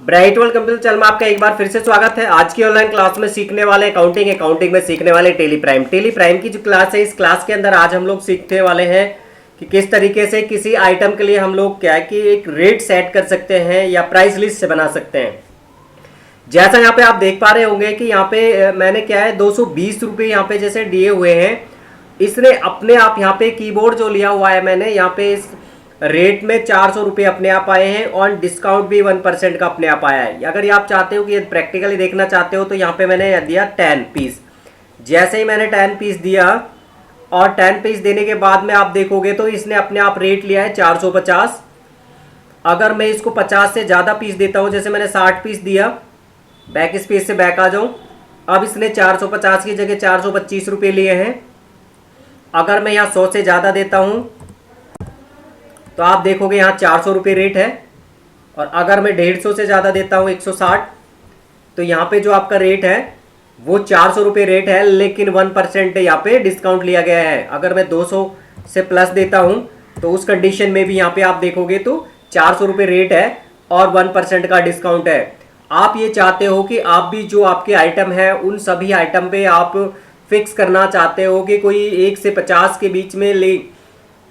Bright world computer channel में आपका एक बार फिर से स्वागत है। आज की ऑनलाइन क्लास में सीखने वाले अकाउंटिंग में सीखने वाले टेली प्राइम की जो क्लास है, इस क्लास के अंदर आज हम लोग सीखने वाले हैं कि किस तरीके से किसी आइटम के लिए हम लोग क्या है कि एक रेट सेट कर सकते हैं या प्राइस लिस्ट से बना सकते हैं। जैसा यहाँ पे आप देख पा रहे होंगे कि यहाँ पे मैंने क्या है 220 रुपये यहाँ पे जैसे दिए हुए हैं। इसने अपने आप यहाँ पे कीबोर्ड जो लिया हुआ है मैंने यहाँ पे इस रेट में 400 रुपये अपने आप आए हैं और डिस्काउंट भी 1% का अपने आप आया है। अगर ये आप चाहते हो कि ये प्रैक्टिकली देखना चाहते हो तो यहाँ पे मैंने दिया 10 पीस। जैसे ही मैंने 10 पीस दिया और 10 पीस देने के बाद में आप देखोगे तो इसने अपने आप रेट लिया है 450। अगर मैं इसको 50 से ज़्यादा पीस देता हूँ, जैसे मैंने 60 पीस दिया, बैक स्पेस से बैक आ जाऊँ, अब इसने 450 की जगह 425 रुपये लिए हैं। अगर मैं यहाँ 100 से ज़्यादा देता हूँ तो आप देखोगे यहाँ 400 रुपये रेट है। और अगर मैं 150 से ज़्यादा देता हूँ 160, तो यहाँ पे जो आपका रेट है वो 400 रुपये रेट है, लेकिन 1% यहाँ पे डिस्काउंट लिया गया है। अगर मैं 200 से प्लस देता हूँ तो उस कंडीशन में भी यहाँ पे आप देखोगे तो 400 रुपये रेट है और 1% का डिस्काउंट है। आप ये चाहते हो कि आप भी जो आपके आइटम है उन सभी आइटम पे आप फिक्स करना चाहते हो कि कोई 1 से 50 के बीच में ले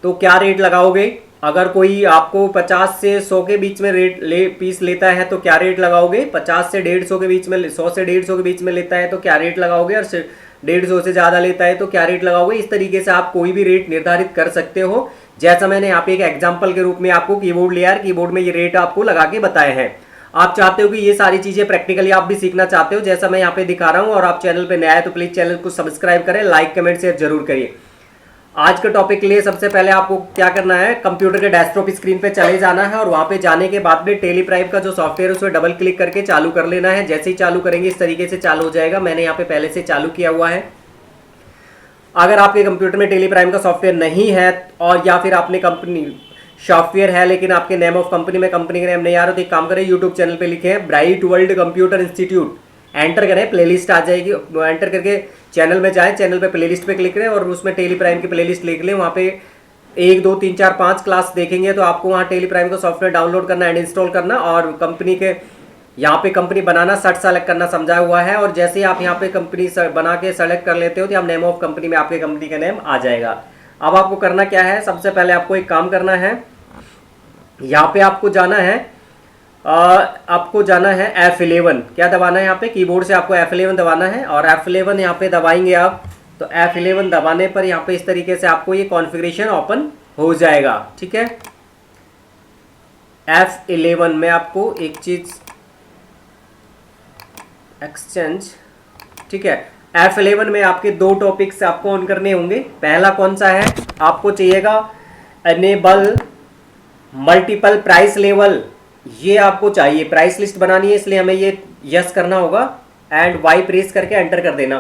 तो क्या रेट लगाओगे। अगर कोई आपको 50 से 100 के बीच में पीस लेता है तो क्या रेट लगाओगे। 50 से 150 के बीच में, 100 से 150 के बीच में लेता है तो क्या रेट लगाओगे, और 150 से ज़्यादा लेता है तो क्या रेट लगाओगे। इस तरीके से आप कोई भी रेट निर्धारित कर सकते हो। जैसा मैंने यहाँ पे एक एग्जाम्पल के रूप में आपको कीबोर्ड लिया है, कीबोर्ड में ये रेट आपको लगा के बताए हैं। आप चाहते हो कि ये सारी चीज़ें प्रैक्टिकली आप भी सीखना चाहते हो जैसा मैं यहाँ पे दिखा रहा हूँ, और आप चैनल पे नया है तो प्लीज़ चैनल को सब्सक्राइब करें, लाइक कमेंट शेयर जरूर करिए। आज के टॉपिक के लिए सबसे पहले आपको क्या करना है, कंप्यूटर के डेस्कटॉप स्क्रीन पे चले जाना है और वहां पे जाने के बाद में टेली प्राइम का जो सॉफ्टवेयर है उस पर डबल क्लिक करके चालू कर लेना है। जैसे ही चालू करेंगे इस तरीके से चालू हो जाएगा। मैंने यहाँ पे पहले से चालू किया हुआ है। अगर आपके कंप्यूटर में टेली प्राइम का सॉफ्टवेयर नहीं है और या फिर आपने कंपनी सॉफ्टवेयर है लेकिन आपके नेम ऑफ कंपनी में कंपनी का नेम नहीं आ रहा तो एक काम करें, यूट्यूब चैनल पे लिखे हैं bright world computer institute, enter करें, प्लेलिस्ट आ जाएगी। एंटर करके चैनल में जाएं, चैनल पे प्लेलिस्ट पे क्लिक करें और उसमें टेली प्राइम की प्लेलिस्ट लिख लें। वहाँ पे 1 2 3 4 5 क्लास देखेंगे तो आपको वहाँ टेली प्राइम का सॉफ्टवेयर डाउनलोड करना एंड इंस्टॉल करना, और कंपनी के यहाँ पे कंपनी बनाना सर्च सेलेक्ट करना समझाया हुआ है। और जैसे ही आप यहाँ पे कंपनी बना के सेलेक्ट कर लेते हो तो आप नेम ऑफ कंपनी में आपके कंपनी का नेम आ जाएगा। अब आपको करना क्या है, सबसे पहले आपको एक काम करना है, यहाँ पे आपको जाना है F11। क्या दबाना है, यहाँ पे कीबोर्ड से आपको F11 दबाना है। और F11 यहाँ पे दबाएंगे आप तो F11 दबाने पर यहाँ पे इस तरीके से आपको ये कॉन्फ़िगरेशन ओपन हो जाएगा। ठीक है, F11 में आपको एक चीज एक्सचेंज, ठीक है, F11 में आपके 2 टॉपिक्स आपको ऑन करने होंगे। पहला कौन सा है, आपको चाहिएगा एनेबल मल्टीपल प्राइस लेवल, ये आपको चाहिए। प्राइस लिस्ट बनानी है इसलिए हमें ये यस करना होगा एंड वाई प्रेस करके एंटर कर देना।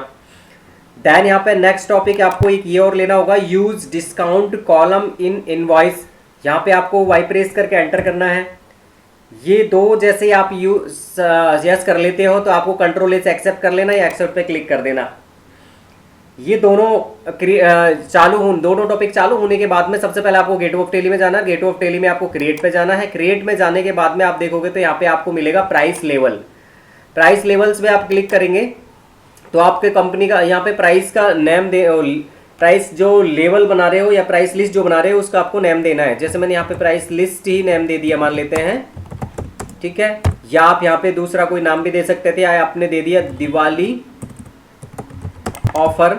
देन यहाँ पे नेक्स्ट टॉपिक आपको एक ये और लेना होगा, use discount column in invoice, यहाँ पे आपको वाई प्रेस करके एंटर करना है। ये 2 जैसे ही आप यस कर लेते हो तो आपको कंट्रोल से एक्सेप्ट कर लेना या एक्सेप्ट पे क्लिक कर देना। ये दोनों टॉपिक चालू होने के बाद में सबसे पहले आपको गेट ऑफ टेली में जाना है। गेट ऑफ टेली में आपको क्रिएट पे जाना है। क्रिएट में जाने के बाद में आप देखोगे तो यहाँ पे आपको मिलेगा प्राइस लेवल। प्राइस लेवल्स में आप क्लिक करेंगे तो आपके कंपनी का यहाँ पे प्राइस का नेम प्राइस जो लेवल बना रहे हो या प्राइस लिस्ट जो बना रहे हो उसका आपको नेम देना है। जैसे मैंने यहाँ पे प्राइस लिस्ट ही नेम दे दिया मान लेते हैं, ठीक है, या आप यहाँ पे दूसरा कोई नाम भी दे सकते थे, या आपने दे दिया दिवाली ऑफर,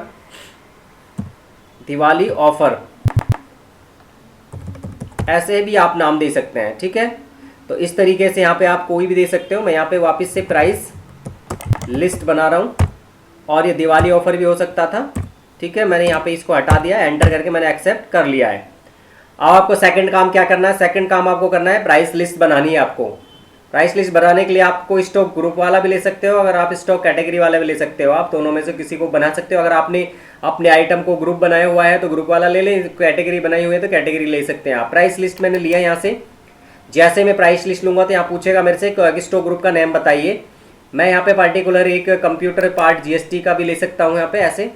ऐसे भी आप नाम दे सकते हैं। ठीक है, तो इस तरीके से यहाँ पे आप कोई भी दे सकते हो। मैं यहाँ पे वापस से प्राइस लिस्ट बना रहा हूँ और ये दिवाली ऑफर भी हो सकता था। ठीक है, मैंने यहाँ पे इसको हटा दिया, एंटर करके मैंने एक्सेप्ट कर लिया है। अब आपको सेकंड काम क्या करना है, सेकंड काम आपको करना है प्राइस लिस्ट बनानी है। आपको प्राइस लिस्ट बनाने के लिए आपको स्टॉक ग्रुप वाला भी ले सकते हो, अगर आप स्टॉक कैटेगरी वाला भी ले सकते हो। आप दोनों में से किसी को बना सकते हो। अगर आपने अपने आइटम को ग्रुप बनाया हुआ है तो ग्रुप वाला ले लें, कैटेगरी बनाई हुई है तो कैटेगरी ले सकते हैं आप। प्राइस लिस्ट मैंने लिया यहाँ से। जैसे मैं प्राइस लिस्ट लूँगा तो यहाँ पूछेगा मेरे से स्टॉक ग्रुप का नेम बताइए। मैं यहाँ पे पार्टिकुलर एक कंप्यूटर पार्ट GST का भी ले सकता हूँ यहाँ पे ऐसे,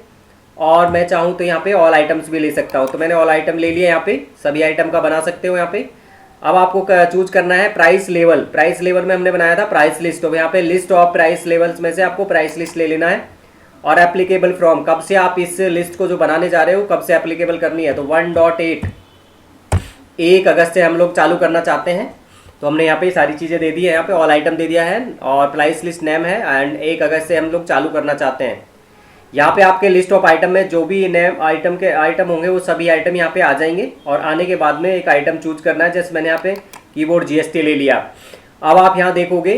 और मैं चाहूँ तो यहाँ पे ऑल आइटम्स भी ले सकता हूँ। तो मैंने ऑल आइटम ले लिया, यहाँ पे सभी आइटम का बना सकते हो यहाँ पे। अब आपको चूज करना है प्राइस लेवल। प्राइस लेवल में हमने बनाया था प्राइस लिस्ट, तो यहाँ पे लिस्ट ऑफ प्राइस लेवल्स में से आपको प्राइस लिस्ट ले लेना है। और एप्लीकेबल फ्रॉम, कब से आप इस लिस्ट को जो बनाने जा रहे हो कब से एप्लीकेबल करनी है, तो 1.8 1 अगस्त से हम लोग चालू करना चाहते हैं। तो हमने यहाँ पे सारी चीज़ें दे दी है, यहाँ पे ऑल आइटम दे दिया है और प्राइस लिस्ट नेम है एंड 1 अगस्त से हम लोग चालू करना चाहते हैं। यहाँ पे आपके लिस्ट ऑफ आइटम में जो भी नेम आइटम के आइटम होंगे वो सभी आइटम यहाँ पे आ जाएंगे और आने के बाद में एक आइटम चूज करना है। जैसे मैंने यहाँ पे कीबोर्ड जीएसटी ले लिया। अब आप यहाँ देखोगे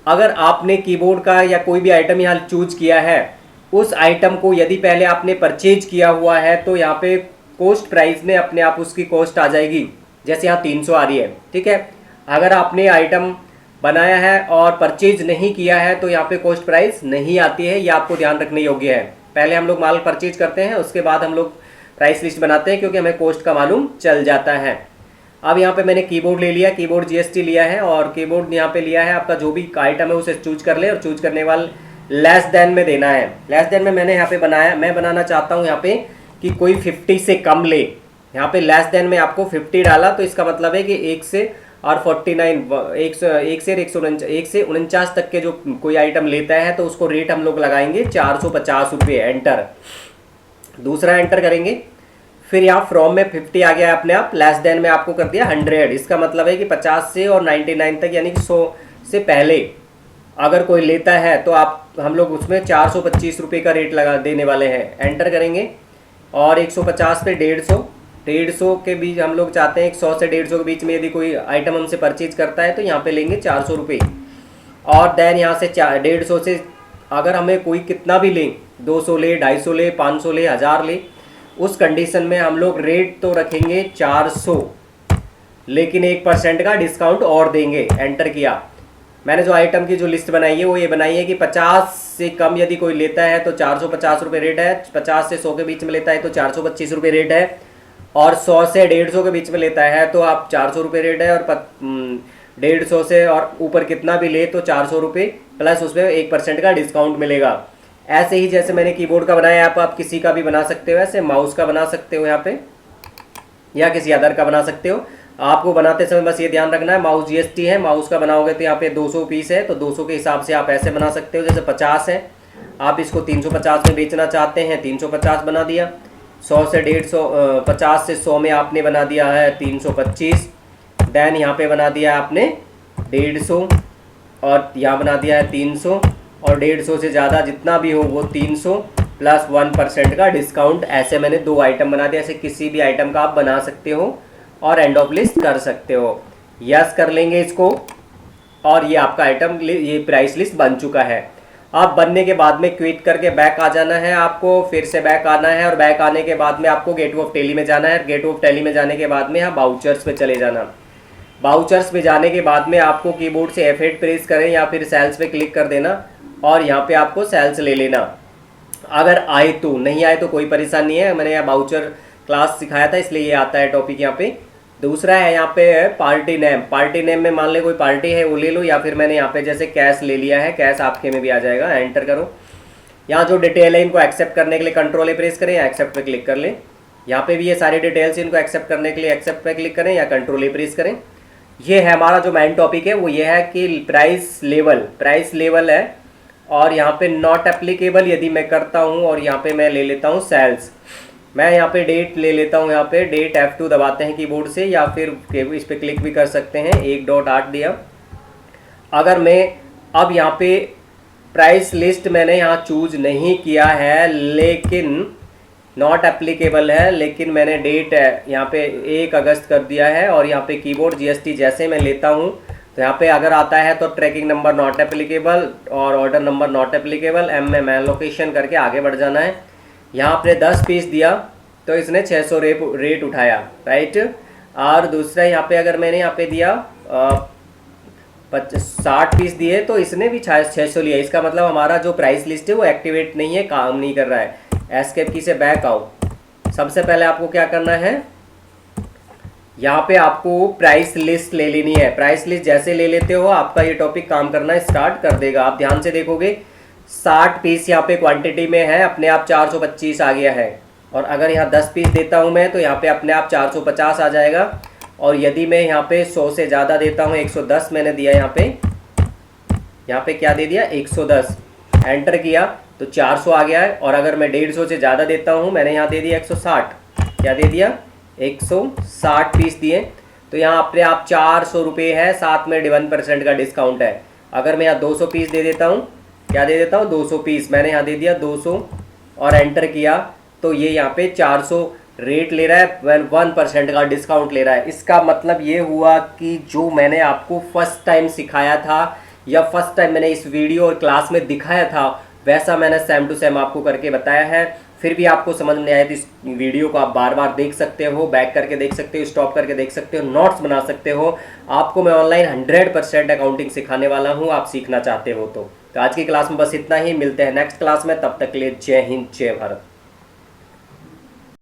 अगर आपने कीबोर्ड का या कोई भी आइटम यहाँ चूज किया है, उस आइटम को यदि पहले आपने परचेज किया हुआ है तो यहाँ पे कॉस्ट प्राइस में अपने आप उसकी कॉस्ट आ जाएगी। जैसे यहाँ 300 आ रही है, ठीक है। अगर आपने आइटम बनाया है और परचेज नहीं किया है तो यहाँ पे कॉस्ट प्राइस नहीं आती है, ये आपको ध्यान रखने योग्य है। पहले हम लोग माल परचेज करते हैं, उसके बाद हम लोग प्राइस लिस्ट बनाते हैं, क्योंकि हमें कॉस्ट का मालूम चल जाता है। अब यहाँ पे मैंने कीबोर्ड ले लिया, कीबोर्ड जीएसटी लिया है और कीबोर्ड यहाँ पे लिया है। आपका जो भी आइटम है उसे चूज कर ले और चूज करने वाले लेस देन में देना है। लेस देन में मैंने यहाँ पे बनाया, मैं बनाना चाहता हूँ यहाँ पे कि कोई 50 से कम ले। यहाँ पे लेस देन में आपको 50 डाला तो इसका मतलब है कि 1 से और 49 1 से 49 तक के जो कोई आइटम लेता है तो उसको रेट हम लोग लगाएंगे 450 रुपये। एंटर, दूसरा एंटर करेंगे। फिर यहाँ फ्रॉम में 50 आ गया अपने आप, लेस देन में आपको कर दिया 100। इसका मतलब है कि 50 से और 99 तक यानी कि 100 से पहले अगर कोई लेता है तो हम लोग उसमें 425 रुपये का रेट लगा देने वाले हैं। एंटर करेंगे और 150 पे 150 के बीच हम लोग चाहते हैं 100 से 150 के बीच में यदि कोई आइटम हमसे परचेज करता है तो यहाँ पे लेंगे 400 रुपये। और देन यहाँ से 150 से अगर हमें कोई कितना भी लें, 200 ले, 250 ले, 500 ले, 1000 ले, उस कंडीशन में हम लोग रेट तो रखेंगे 400, लेकिन 1% का डिस्काउंट और देंगे। एंटर किया। मैंने जो आइटम की जो लिस्ट बनाई है वो ये बनाई है कि 50 से कम यदि कोई लेता है तो 450 रुपये रेट है, 50 से 100 के बीच में लेता है तो 425 रुपये रेट है, और 100 से 150 के बीच में लेता है तो आप 400 रुपये रेट है, और 150 से और ऊपर कितना भी ले तो 400 रुपये प्लस उसमें 1% का डिस्काउंट मिलेगा। ऐसे ही जैसे मैंने कीबोर्ड का बनाया आप किसी का भी बना सकते हो, ऐसे माउस का बना सकते हो यहाँ पे, या किसी अदर का बना सकते हो। आपको बनाते समय बस ये ध्यान रखना है माउस जीएसटी है, माउस का बनाओगे तो यहाँ पे 200 पीस है तो 200 के हिसाब से आप ऐसे बना सकते हो। जैसे 50 है, आप इसको 350 में बेचना चाहते हैं, 350 बना दिया। 100 से 150 50 से 100 में आपने बना दिया है 325। देन यहाँ पे बना दिया आपने 150 और यहाँ बना दिया है 300, और 150 से ज़्यादा जितना भी हो वो 300 प्लस 1% का डिस्काउंट। ऐसे मैंने 2 आइटम बना दिया। ऐसे किसी भी आइटम का आप बना सकते हो और एंड ऑफ लिस्ट कर सकते हो। यस कर लेंगे इसको और ये आपका आइटम ये प्राइस लिस्ट बन चुका है। अब बनने के बाद में क्विट करके बैक आ जाना है आपको, फिर से बैक आना है और बैक आने के बाद में आपको गेट ऑफ टेली में जाना है। गेट ऑफ टेली में जाने के बाद में यहाँ बाउचर्स पे चले जाना। बाउचर्स पे जाने के बाद में आपको कीबोर्ड से F8 प्रेस करें या फिर सेल्स पे क्लिक कर देना और यहाँ पे आपको सेल्स ले लेना। अगर आए तो, नहीं आए तो कोई परेशानी नहीं है, मैंने यहाँ बाउचर क्लास सिखाया था इसलिए ये आता है टॉपिक यहाँ पे। दूसरा है यहाँ पे है पार्टी नेम। पार्टी नेम में मान ले कोई पार्टी है वो ले लो, या फिर मैंने यहाँ पे जैसे कैश ले लिया है, कैश आपके में भी आ जाएगा। एंटर करो। यहाँ जो डिटेल है इनको एक्सेप्ट करने के लिए कंट्रोल ए प्रेस करें या एक्सेप्ट पे क्लिक कर लें। यहाँ पे भी ये सारी डिटेल्स इनको एक्सेप्ट करने के लिए एक्सेप्ट पे क्लिक करें या कंट्रोल ए प्रेस करें। ये है हमारा जो मेन टॉपिक है वो ये है कि प्राइस लेवल है, और यहाँ पे नॉट एप्लीकेबल यदि मैं करता हूँ और यहाँ पे मैं ले लेता हूँ सेल्स। मैं यहाँ पे डेट ले लेता हूँ, यहाँ पे डेट F2 दबाते हैं कीबोर्ड से या फिर इस पे क्लिक भी कर सकते हैं। 1.8 दिया। अगर मैं अब यहाँ पे प्राइस लिस्ट मैंने यहाँ चूज नहीं किया है, लेकिन नॉट एप्लीकेबल है, लेकिन मैंने डेट यहाँ पे 1 अगस्त कर दिया है और यहाँ पे कीबोर्ड जीएसटी जैसे मैं लेता हूँ तो यहाँ पे अगर आता है तो ट्रैकिंग नंबर नॉट एप्लीकेबल और order number not applicable, M में लोकेशन करके आगे बढ़ जाना है। यहाँ आपने 10 पीस दिया तो इसने 600 रेट उठाया, राइट। और दूसरा यहाँ पे अगर मैंने यहाँ पे दिया 60 पीस दिए तो इसने भी 600 लिया। इसका मतलब हमारा जो प्राइस लिस्ट है वो एक्टिवेट नहीं है, काम नहीं कर रहा है। एस्केप की से बैक आओ। सबसे पहले आपको क्या करना है, यहाँ पे आपको प्राइस लिस्ट ले लेनी है। प्राइस लिस्ट जैसे ले लेते हो आपका ये टॉपिक काम करना स्टार्ट कर देगा। आप ध्यान से देखोगे 60 पीस यहाँ पे क्वांटिटी में है, अपने आप 425 आ गया है। और अगर यहाँ 10 पीस देता हूँ मैं तो यहाँ पे अपने आप 450 आ जाएगा। और यदि मैं यहाँ पे 100 से ज़्यादा देता हूँ, 110 मैंने दिया यहाँ पे क्या दे दिया 110, एंटर किया तो 400 आ गया है। और अगर मैं 150 से ज़्यादा देता हूँ, मैंने यहाँ दे दिया 160, क्या दे दिया 160 पीस दिए, तो यहाँ अपने आप 400 रुपये है, साथ में 1% का डिस्काउंट है। अगर मैं यहाँ 200 पीस दे देता हूँ, क्या दे देता हूँ 200 पीस, मैंने यहाँ दे दिया 200 और एंटर किया तो ये यहाँ पे 400 रेट ले रहा है, 1% का डिस्काउंट ले रहा है। इसका मतलब ये हुआ कि जो मैंने आपको फर्स्ट टाइम सिखाया था या फर्स्ट टाइम मैंने इस वीडियो और क्लास में दिखाया था, वैसा मैंने सेम टू सेम आपको करके बताया है। फिर भी आपको समझ में आया तो इस वीडियो को आप बार बार देख सकते हो, बैक करके देख सकते हो, स्टॉप करके देख सकते हो, नोट्स बना सकते हो। आपको मैं ऑनलाइन 100% अकाउंटिंग सिखाने वाला हूँ, आप सीखना चाहते हो तो आज की क्लास में बस इतना ही। मिलते हैं नेक्स्ट क्लास में, तब तक के लिए जय हिंद जय भारत।